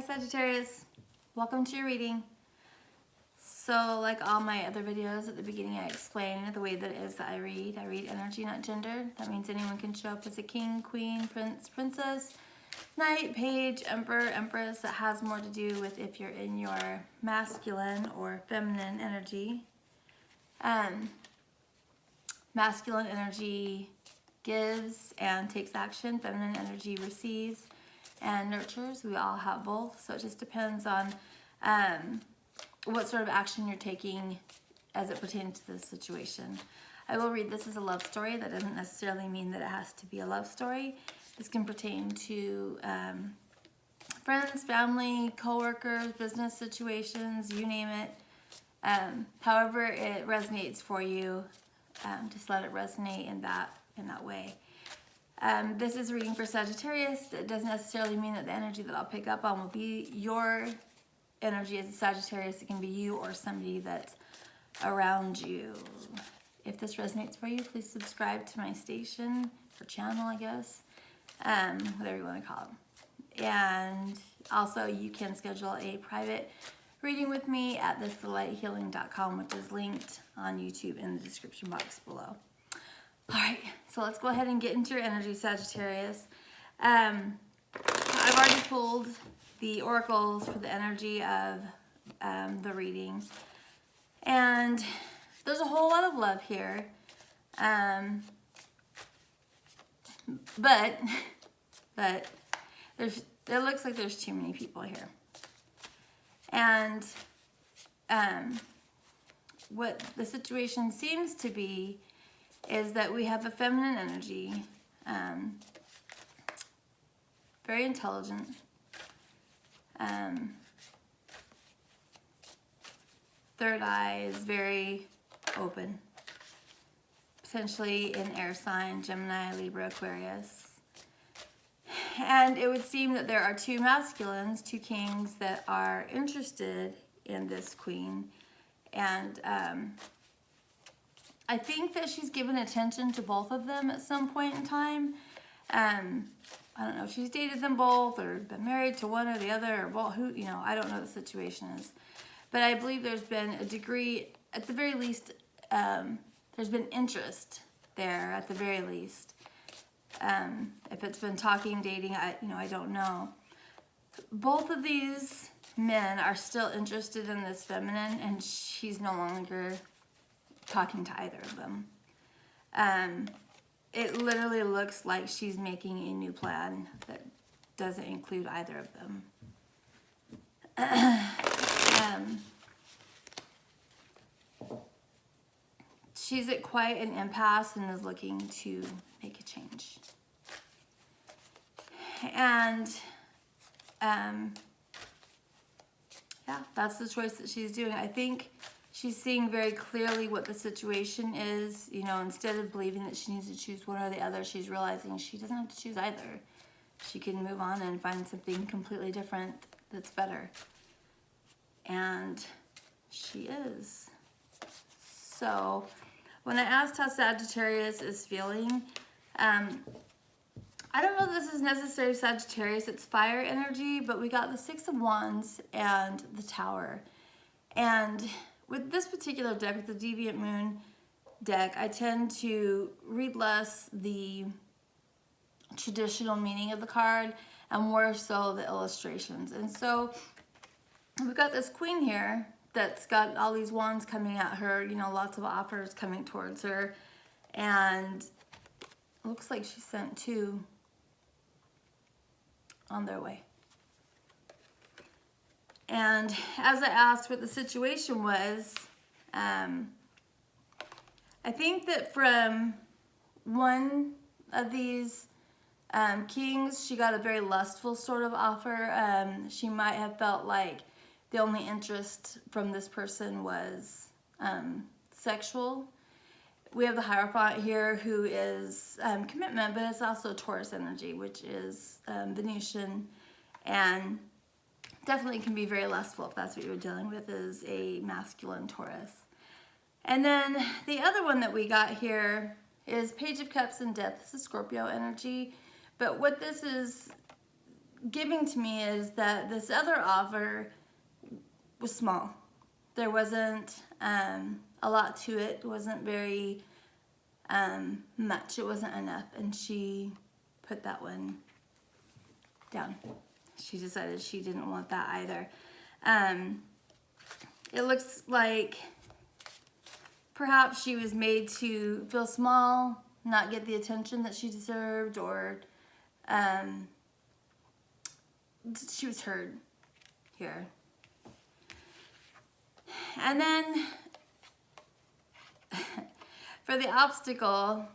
Sagittarius, welcome to your reading. So like all my other videos, at the beginning I explain the way that it is that I read energy, not gender. That means anyone can show up as a king, queen, prince, princess, knight, page, emperor, empress. That has more to do with if you're in your masculine or feminine energy. Masculine energy gives and takes action. Feminine energy receives and nurtures. We all have both, so it just depends on what sort of action you're taking as it pertains to this situation. I will read this as a love story. That doesn't necessarily mean that it has to be a love story. This can pertain to friends, family, co-workers, business situations, you name it. However it resonates for you, just let it resonate in that way. This is a reading for Sagittarius. It doesn't necessarily mean that the energy that I'll pick up on will be your energy as a Sagittarius. It can be you or somebody that's around you. If this resonates for you, please subscribe to my station or channel, I guess, whatever you want to call it. And also you can schedule a private reading with me at thisthelighealing.com, which is linked on YouTube in the description box below. All right, so let's go ahead and get into your energy, Sagittarius. I've already pulled the oracles for the energy of the reading, and there's a whole lot of love here, but it looks like there's too many people here. And what the situation seems to be is that we have a feminine energy, very intelligent, third eye is very open, potentially in air sign, Gemini, Libra, Aquarius. And it would seem that there are two masculines, two kings that are interested in this queen. And I think that she's given attention to both of them at some point in time. I don't know if she's dated them both or been married to one or the other, or well, who, I don't know what the situation is. But I believe there's been a degree, at the very least, there's been interest there at the very least. If it's been talking, dating, I don't know. Both of these men are still interested in this feminine, and she's no longer talking to either of them. It literally looks like she's making a new plan that doesn't include either of them. She's at quite an impasse and is looking to make a change. And yeah, that's the choice that she's doing. I think she's seeing very clearly what the situation is. Instead of believing that she needs to choose one or the other, she's realizing she doesn't have to choose either. She can move on and find something completely different that's better. And she is. So when I asked how Sagittarius is feeling, I don't know if this is necessarily Sagittarius, it's fire energy, but we got the Six of Wands and the Tower. And with this particular deck, with the Deviant Moon deck, I tend to read less the traditional meaning of the card and more so the illustrations. And so we've got this queen here that's got all these wands coming at her, lots of offers coming towards her. And it looks like she sent two on their way. And as I asked what the situation was, I think that from one of these kings, she got a very lustful sort of offer. She might have felt like the only interest from this person was sexual. We have the Hierophant here, who is commitment, but it's also Taurus energy, which is Venusian, and definitely can be very lustful if that's what you're dealing with, is a masculine Taurus. And then the other one that we got here is Page of Cups and Death. This is Scorpio energy. But what this is giving to me is that this other offer was small. There wasn't a lot to it. It wasn't very much. It wasn't enough. And she put that one down. She decided she didn't want that either. It looks like perhaps she was made to feel small, not get the attention that she deserved, or she was heard here. And then for the obstacle,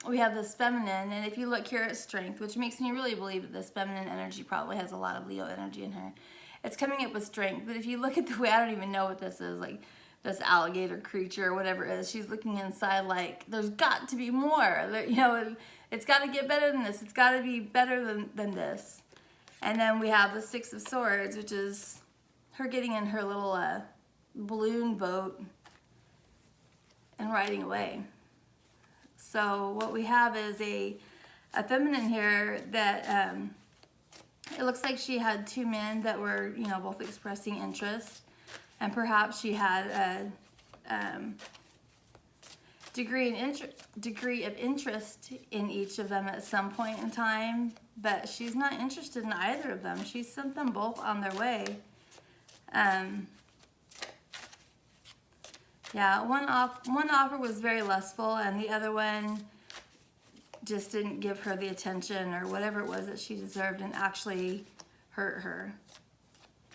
we have this feminine, and if you look here at strength, which makes me really believe that this feminine energy probably has a lot of Leo energy in her. It's coming up with strength, but if you look at the way, I don't even know what this is, like this alligator creature or whatever it is, she's looking inside like, there's got to be more. You know, it's got to get better than this. It's got to be better than this. And then we have the Six of Swords, which is her getting in her little balloon boat and riding away. So what we have is a feminine here that it looks like she had two men that were, you know, both expressing interest, and perhaps she had a degree of interest in each of them at some point in time, but she's not interested in either of them. She sent them both on their way. Yeah, one offer was very lustful, and the other one just didn't give her the attention or whatever it was that she deserved, and actually hurt her.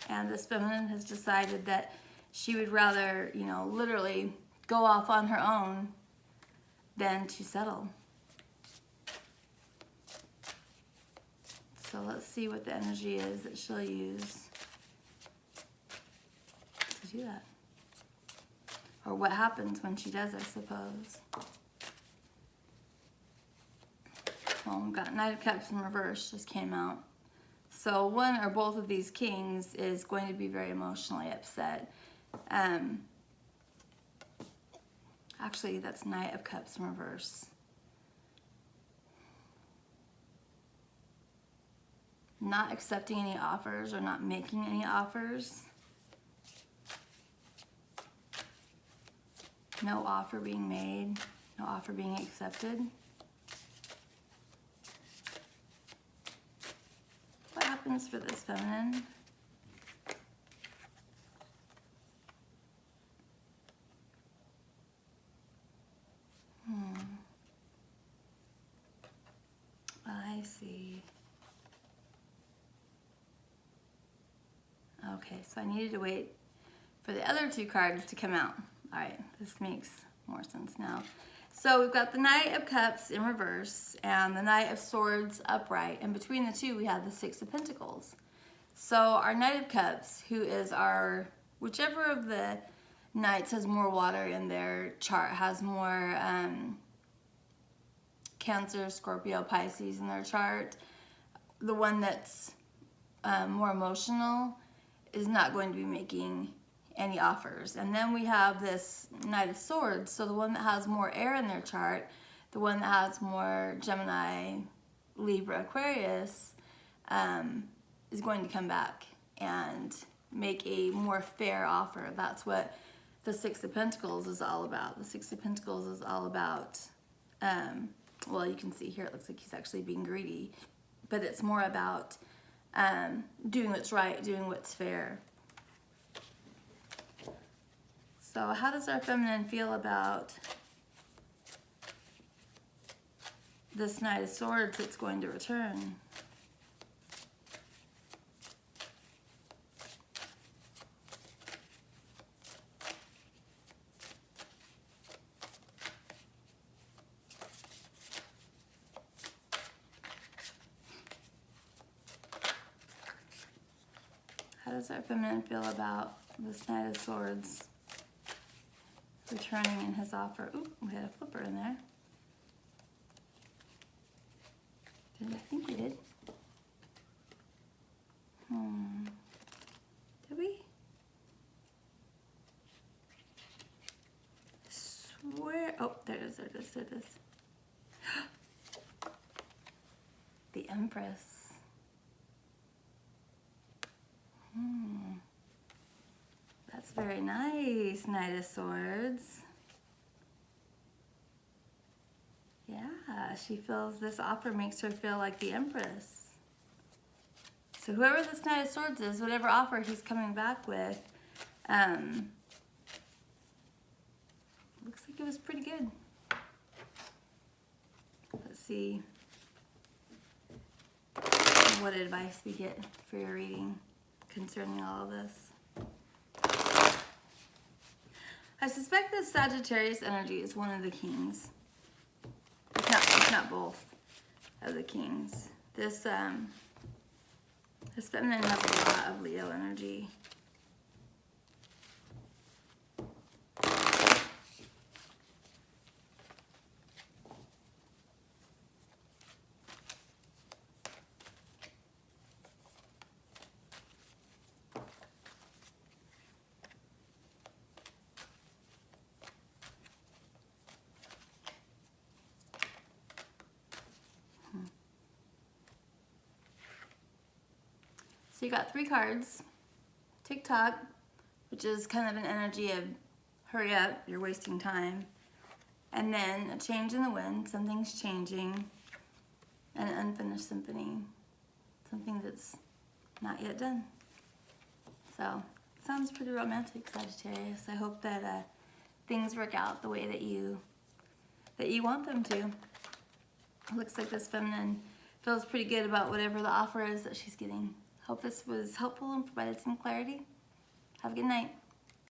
And this feminine has decided that she would rather, you know, literally go off on her own than to settle. So let's see what the energy is that she'll use to do that. Or what happens when she does, I suppose. Well, we've got Knight of Cups in reverse just came out. So one or both of these kings is going to be very emotionally upset. Actually, that's Knight of Cups in reverse. Not accepting any offers or not making any offers. No offer being made, no offer being accepted. What happens for this feminine? I see. Okay, so I needed to wait for the other two cards to come out. All right, this makes more sense now. So we've got the Knight of Cups in reverse and the Knight of Swords upright. And between the two, we have the Six of Pentacles. So our Knight of Cups, who is our, whichever of the Knights has more water in their chart, has more Cancer, Scorpio, Pisces in their chart. The one that's more emotional is not going to be making any offers. And then we have this Knight of Swords, so the one that has more air in their chart, the one that has more Gemini, Libra, Aquarius, is going to come back and make a more fair offer. That's what the Six of Pentacles is all about. The Six of Pentacles is all about, well, you can see here it looks like he's actually being greedy, but it's more about doing what's right, doing what's fair. So how does our feminine feel about this Knight of Swords that's going to return? How does our feminine feel about this Knight of Swords returning in his offer? Ooh, we had a flipper in there. I think we did. Did we? Swear. Oh, there it is, there it is, there it is. The Empress. Very nice, Knight of Swords. Yeah, she feels this offer makes her feel like the Empress. So whoever this Knight of Swords is, whatever offer he's coming back with, looks like it was pretty good. Let's see what advice we get for your reading concerning all of this. I suspect that Sagittarius energy is one of the kings. If not both of the kings. This feminine has a lot of Leo energy. So you got 3 cards. TikTok, which is kind of an energy of hurry up, you're wasting time. And then a change in the wind, something's changing. And an unfinished symphony, something that's not yet done. So, sounds pretty romantic, Sagittarius. I hope that things work out the way that you want them to. It looks like this feminine feels pretty good about whatever the offer is that she's getting. Hope this was helpful and provided some clarity. Have a good night.